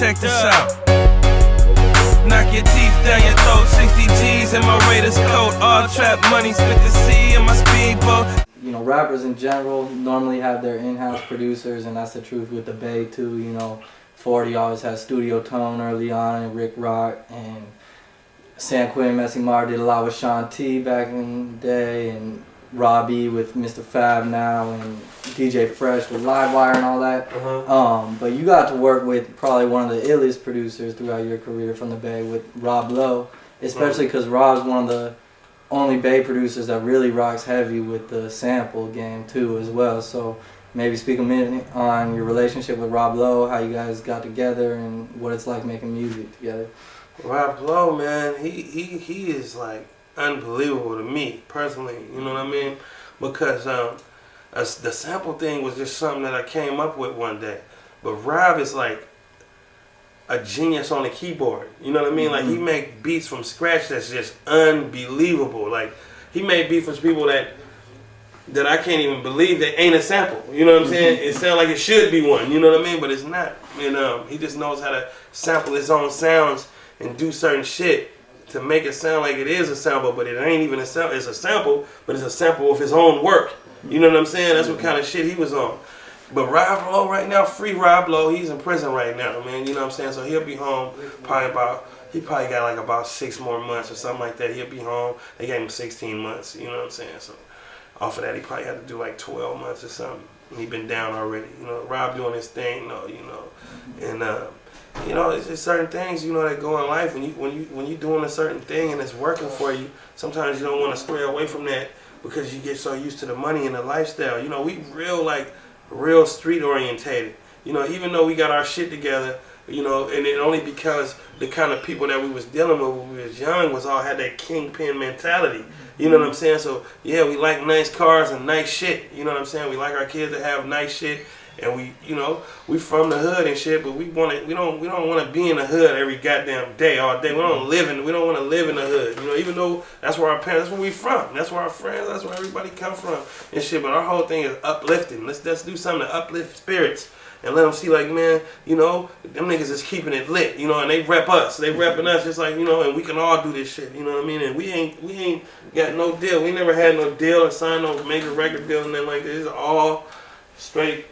check this out. Knock your teeth down your throat, 60 G's in my Raiders coat. All trap money, split the sea in my speedboat. You know, rappers in general normally have their in-house producers, and that's the truth with the Bay too. You know, 40 always had Studio Tone early on, and Rick Rock, and San Quentin Messy Mar did a lot with Sean T back in the day, and Robbie with Mr. Fab now, and DJ Fresh with Livewire and all that. But you got to work with probably one of the illest producers throughout your career from the Bay with Rob Lowe, especially because Rob's one of the only Bay producers that really rocks heavy with the sample game too as well. So maybe speak a minute on your relationship with Rob Lowe, how you guys got together, and what it's like making music together. Rob Lowe, man, he is like unbelievable to me personally, you know what I mean? Because the sample thing was just something that I came up with one day. But Rob is like a genius on the keyboard, you know what I mean? Like, he make beats from scratch that's just unbelievable. Like, he made beats for people that I can't even believe that ain't a sample, you know what I'm saying? It sounds like it should be one, you know what I mean? But it's not. And he just knows how to sample his own sounds and do certain shit to make it sound like it is a sample, but it ain't even a sample. It's a sample, but it's a sample of his own work. You know what I'm saying? That's what kind of shit he was on. But Rob Lowe right now, free Rob Lowe, he's in prison right now, man. You know what I'm saying? So he'll be home he probably got like about 6 more months or something like that. He'll be home. They gave him 16 months, you know what I'm saying? So off of that, he probably had to do like 12 months or something. He been down already. You know, Rob doing his thing, though, you know. And you know, it's just certain things, you know, that go in life. When you doing a certain thing and it's working for you, sometimes you don't want to stray away from that because you get so used to the money and the lifestyle. You know, we real street orientated. You know, even though we got our shit together, you know, and it only because the kind of people that we was dealing with when we was young was all had that kingpin mentality. You know what I'm saying? So yeah, we like nice cars and nice shit. You know what I'm saying? We like our kids to have nice shit. And we, you know, we from the hood and shit, but we don't want to be in the hood every goddamn day, all day. We don't want to live in the hood, you know. Even though that's where our parents, that's where we from, that's where our friends, that's where everybody come from and shit. But our whole thing is uplifting. Let's do something to uplift spirits and let them see, like, man, you know, them niggas is keeping it lit, you know, and they rep us, they repping us just like, you know, and we can all do this shit, you know what I mean? And we ain't got no deal. We never had no deal or signed no major record deal and nothing like this. It's all straight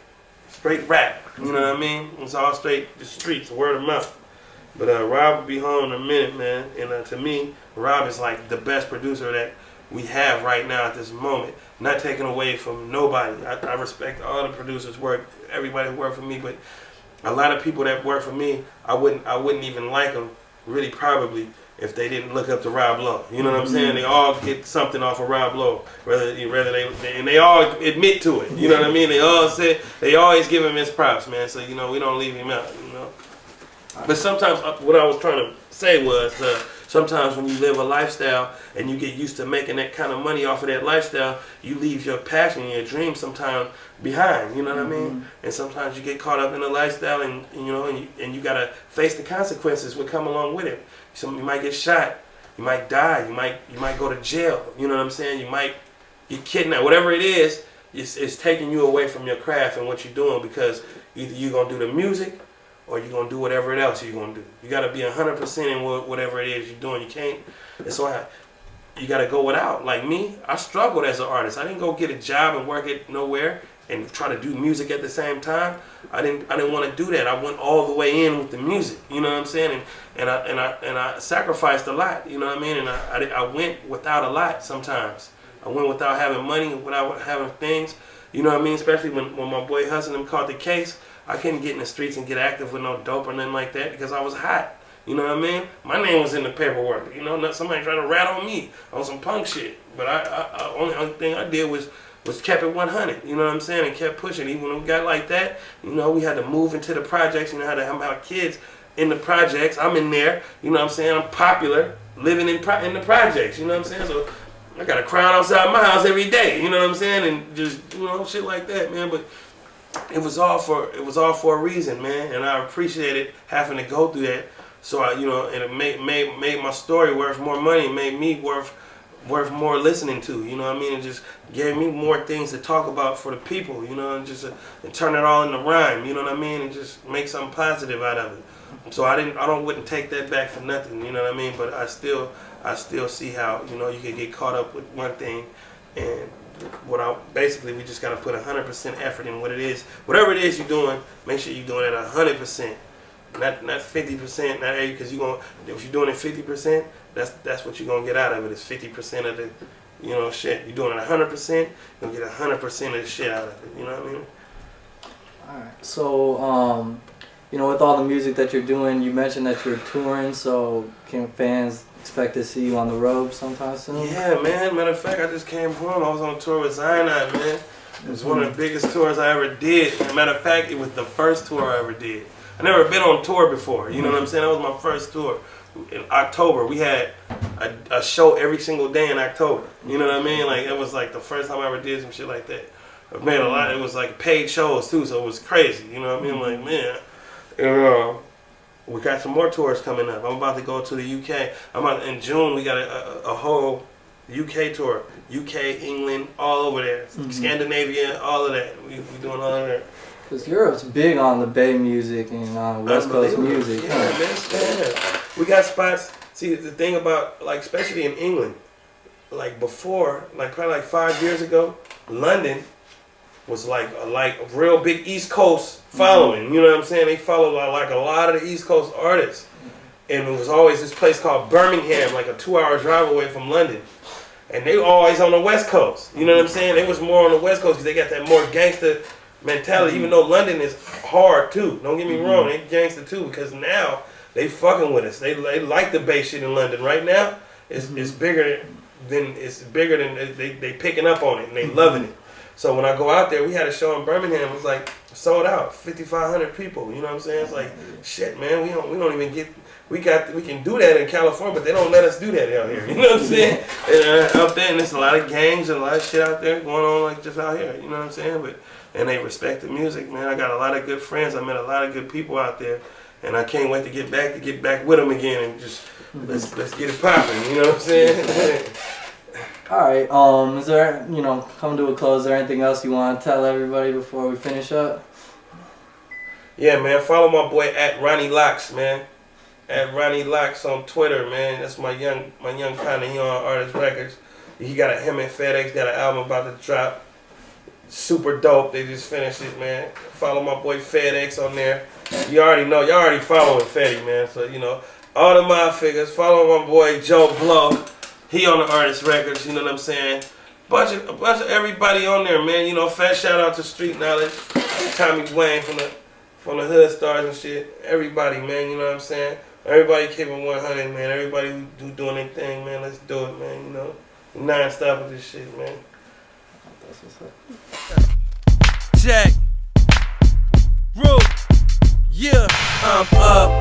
rap, you know what I mean? It's all straight the streets, word of mouth. But Rob will be home in a minute, man. And to me, Rob is like the best producer that we have right now at this moment. Not taking away from nobody. I respect all the producers' work, everybody who worked for me, but a lot of people that work for me, I wouldn't even like them, really, probably, if they didn't look up to Rob Lowe. You know what I'm saying? They all get something off of Rob Lowe, and they all admit to it. You know what I mean? They always give him his props, man. So, you know, we don't leave him out, you know. But sometimes, what I was trying to say was, sometimes when you live a lifestyle and you get used to making that kind of money off of that lifestyle, you leave your passion and your dream sometimes behind, you know what I mean? And sometimes you get caught up in the lifestyle and you know, and you gotta face the consequences that come along with it. So you might get shot, you might die, you might go to jail, you know what I'm saying? You might get kidnapped, whatever it is, it's taking you away from your craft and what you're doing, because either you're gonna do the music or you're going to do whatever else you're going to do. You got to be 100% in whatever it is you're doing. You can't, and so you got to go without. Like me, I struggled as an artist. I didn't go get a job and work it nowhere and try to do music at the same time. I didn't want to do that. I went all the way in with the music, you know what I'm saying? And I sacrificed a lot, you know what I mean? And I went without a lot sometimes. I went without having money, without having things, you know what I mean? Especially when my boy Hudson them caught the case. I couldn't get in the streets and get active with no dope or nothing like that because I was hot. You know what I mean? My name was in the paperwork. You know, somebody trying to rat on me on some punk shit. But only thing I did was kept it 100. You know what I'm saying? And kept pushing. Even when we got like that, you know, we had to move into the projects. You know, how to have our kids in the projects. I'm in there. You know what I'm saying? I'm popular, living in the projects. You know what I'm saying? So I got a crowd outside my house every day. You know what I'm saying? And just, you know, shit like that, man. But it was all for a reason, man, and I appreciated having to go through that. So I, you know, and it made my story worth more money, made me worth worth more listening to. You know what I mean? It just gave me more things to talk about for the people. You know, and just and turn it all into rhyme. You know what I mean? And just make something positive out of it. So wouldn't take that back for nothing. You know what I mean? But I still see how, you know, you can get caught up with one thing, and basically we just gotta put 100% effort in what it is, whatever it is you're doing. Make sure you're doing it 100%, not 50%, not 80. Because if you're doing it 50%, that's what you're gonna get out of it. Is 50% of the, you know, shit. You're doing it 100%, you're gonna get 100% of the shit out of it. You know what I mean? All right. So you know, with all the music that you're doing, you mentioned that you're touring. So can fans expect to see you on the road sometime soon? Yeah, man. Matter of fact, I just came home. I was on tour with Cyanide, man. It was one of the biggest tours I ever did. As a matter of fact, it was the first tour I ever did. I never been on tour before. You know what I'm saying? That was my first tour. In October, we had a show every single day in October. You know what I mean? Like, it was like the first time I ever did some shit like that. I made a lot. It was like paid shows too, so it was crazy. You know what I mean? Like, man. We got some more tours coming up. I'm about to go to the UK. In June. We got a whole UK tour. UK, England, all over there. Scandinavia, all of that. We doing all of that. Because Europe's big on the Bay music and on West Coast music. Yeah, man. Yeah. We got spots. See, the thing about, like, especially in England, like before, like probably like 5 years ago, London was like a real big East Coast following. You know what I'm saying? They followed like a lot of the East Coast artists. And it was always this place called Birmingham, like a 2-hour drive away from London. And they were always on the West Coast. You know what I'm saying? They was more on the West Coast because they got that more gangster mentality, even though London is hard too. Don't get me wrong, they gangster too, because now they fucking with us. They like the Bay shit in London. Right now, it's bigger than they picking up on it and they loving it. So when I go out there, we had a show in Birmingham. It was like sold out, 5,500 people. You know what I'm saying? It's like, shit, man. We don't even get. We can do that in California, but they don't let us do that out here. You know what I'm saying? And out there, and there's a lot of gangs and a lot of shit out there going on, like just out here. You know what I'm saying? And they respect the music, man. I got a lot of good friends. I met a lot of good people out there, and I can't wait to get back with them again and just let's get it popping. You know what I'm saying? All right. Is there, come to a close? Is there anything else you want to tell everybody before we finish up? Yeah, man. Follow my boy at Ronnie Locks, man. At Ronnie Locks on Twitter, man. That's my young partner. He on Artist Records. Him and FedEx got an album about to drop. Super dope. They just finished it, man. Follow my boy FedEx on there. You already know. Y'all already following Fetty, man. So, all the mob figures. Follow my boy Joe Blow. He on the Artist Records, you know what I'm saying? A bunch of everybody on there, man. Fat shout out to Street Knowledge, Tommy Wayne from the Hood Stars and shit. Everybody, man, you know what I'm saying? Everybody keeping 100, man. Everybody who doing their thing, man. Let's do it, man. Non-stop with this shit, man. That's what's up. Jack, Root, yeah, I'm up.